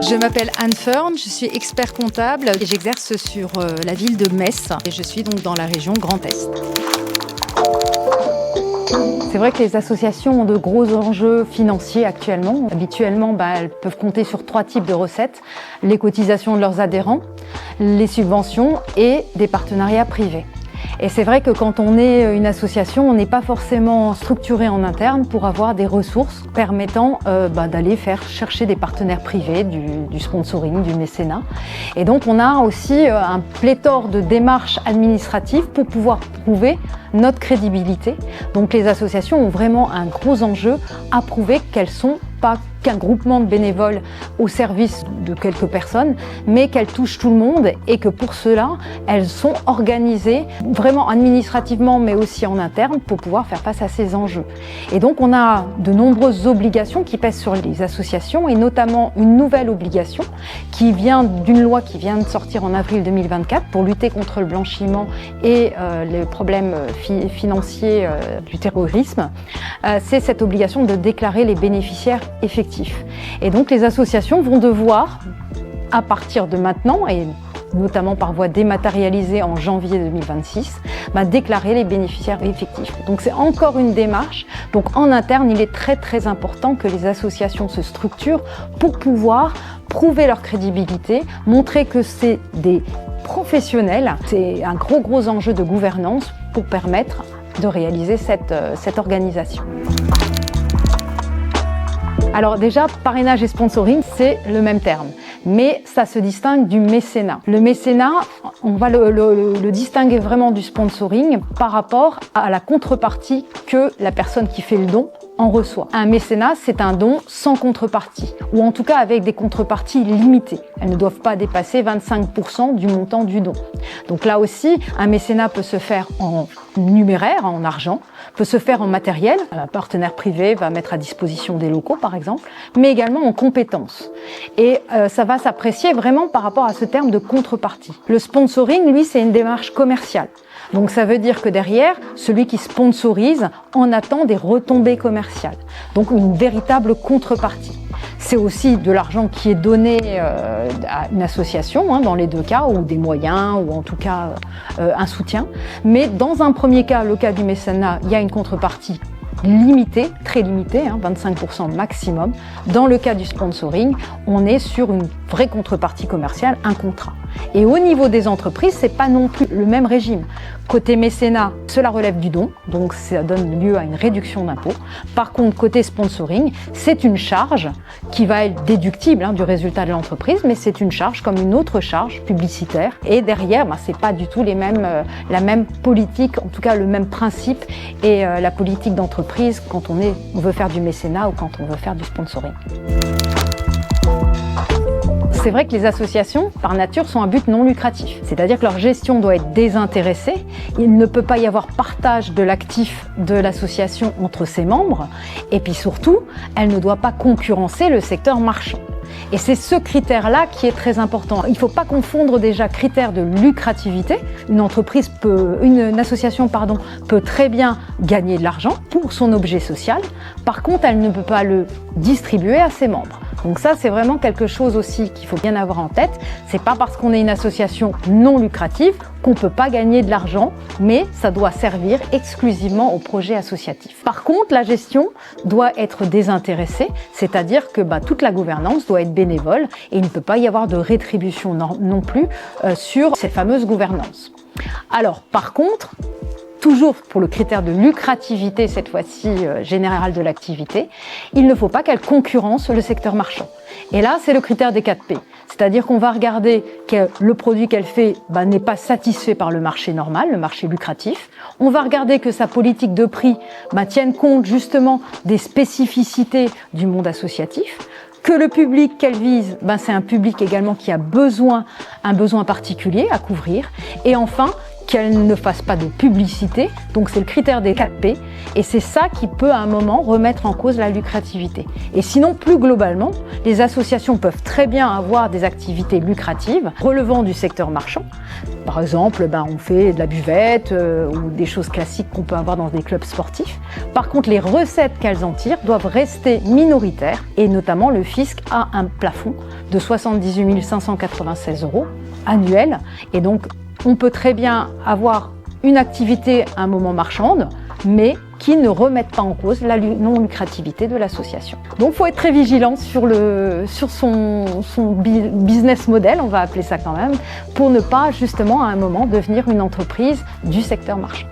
Je m'appelle Anne Fern, je suis expert comptable et j'exerce sur la ville de Metz et je suis donc dans la région Grand Est. C'est vrai que les associations ont de gros enjeux financiers actuellement. Habituellement, elles peuvent compter sur 3 types de recettes: les cotisations de leurs adhérents, les subventions et des partenariats privés. Et c'est vrai que quand on est une association, on n'est pas forcément structuré en interne pour avoir des ressources permettant d'aller chercher des partenaires privés, du sponsoring, du mécénat. Et donc on a aussi un pléthore de démarches administratives pour pouvoir prouver notre crédibilité. Donc les associations ont vraiment un gros enjeu à prouver qu'elles sont pas qu'un groupement de bénévoles au service de quelques personnes, mais qu'elles touchent tout le monde et que pour cela, elles sont organisées vraiment administrativement, mais aussi en interne pour pouvoir faire face à ces enjeux. Et donc on a de nombreuses obligations qui pèsent sur les associations et notamment une nouvelle obligation qui vient d'une loi qui vient de sortir en avril 2024 pour lutter contre le blanchiment et les problèmes financiers du terrorisme. C'est cette obligation de déclarer les bénéficiaires effectifs. Et donc les associations vont devoir, à partir de maintenant, et notamment par voie dématérialisée en janvier 2026, déclarer les bénéficiaires effectifs. Donc c'est encore une démarche. Donc en interne, il est très important que les associations se structurent pour pouvoir prouver leur crédibilité, montrer que c'est des professionnels. C'est un gros enjeu de gouvernance pour permettre de réaliser cette organisation. Alors déjà, parrainage et sponsoring, c'est le même terme, mais ça se distingue du mécénat. Le mécénat, on va le distinguer vraiment du sponsoring par rapport à la contrepartie que la personne qui fait le don en reçoit. Un mécénat, c'est un don sans contrepartie, ou en tout cas avec des contreparties limitées. Elles ne doivent pas dépasser 25% du montant du don. Donc là aussi, un mécénat peut se faire en numéraire, en argent, peut se faire en matériel. Un partenaire privé va mettre à disposition des locaux, par exemple, mais également en compétences. Et ça va s'apprécier vraiment par rapport à ce terme de contrepartie. Le sponsoring, lui, c'est une démarche commerciale. Donc ça veut dire que derrière, celui qui sponsorise en attend des retombées commerciales. Donc une véritable contrepartie. C'est aussi de l'argent qui est donné à une association, dans les deux cas, ou des moyens, ou en tout cas un soutien. Mais dans un premier cas, le cas du mécénat, il y a une contrepartie limitée, très limitée, 25% maximum. Dans le cas du sponsoring, on est sur une vraie contrepartie commerciale, un contrat. Et au niveau des entreprises, c'est pas non plus le même régime. Côté mécénat, cela relève du don, donc ça donne lieu à une réduction d'impôt. Par contre, côté sponsoring, c'est une charge qui va être déductible du résultat de l'entreprise, mais c'est une charge comme une autre charge publicitaire. Et derrière, c'est pas du tout la même politique, en tout cas le même principe et la politique d'entreprise quand on veut faire du mécénat ou quand on veut faire du sponsoring. C'est vrai que les associations, par nature, sont à but non lucratif. C'est-à-dire que leur gestion doit être désintéressée. Il ne peut pas y avoir partage de l'actif de l'association entre ses membres. Et puis surtout, elle ne doit pas concurrencer le secteur marchand. Et c'est ce critère-là qui est très important. Il ne faut pas confondre déjà critère de lucrativité. Une association peut très bien gagner de l'argent pour son objet social. Par contre, elle ne peut pas le distribuer à ses membres. Donc ça, c'est vraiment quelque chose aussi qu'il faut bien avoir en tête. C'est pas parce qu'on est une association non lucrative qu'on peut pas gagner de l'argent, mais ça doit servir exclusivement au projet associatif. Par contre, la gestion doit être désintéressée, c'est-à-dire que toute la gouvernance doit être bénévole et il ne peut pas y avoir de rétribution non plus sur ces fameuses gouvernances. Alors, par contre, toujours pour le critère de lucrativité, cette fois-ci générale de l'activité, il ne faut pas qu'elle concurrence le secteur marchand. Et là, c'est le critère des 4P. C'est-à-dire qu'on va regarder que le produit qu'elle fait n'est pas satisfait par le marché normal, le marché lucratif. On va regarder que sa politique de prix tienne compte justement des spécificités du monde associatif. Que le public qu'elle vise, c'est un public également qui a un besoin particulier à couvrir. Et enfin, qu'elle ne fasse pas de publicité, donc c'est le critère des 4P, et c'est ça qui peut à un moment remettre en cause la lucrativité. Et sinon, plus globalement, les associations peuvent très bien avoir des activités lucratives relevant du secteur marchand. Par exemple, on fait de la buvette ou des choses classiques qu'on peut avoir dans des clubs sportifs. Par contre, les recettes qu'elles en tirent doivent rester minoritaires, et notamment le fisc a un plafond de 78 596 € annuel, et donc on peut très bien avoir une activité à un moment marchande, mais qui ne remettent pas en cause la non-lucrativité de l'association. Donc il faut être très vigilant sur son business model, on va appeler ça quand même, pour ne pas justement à un moment devenir une entreprise du secteur marchand.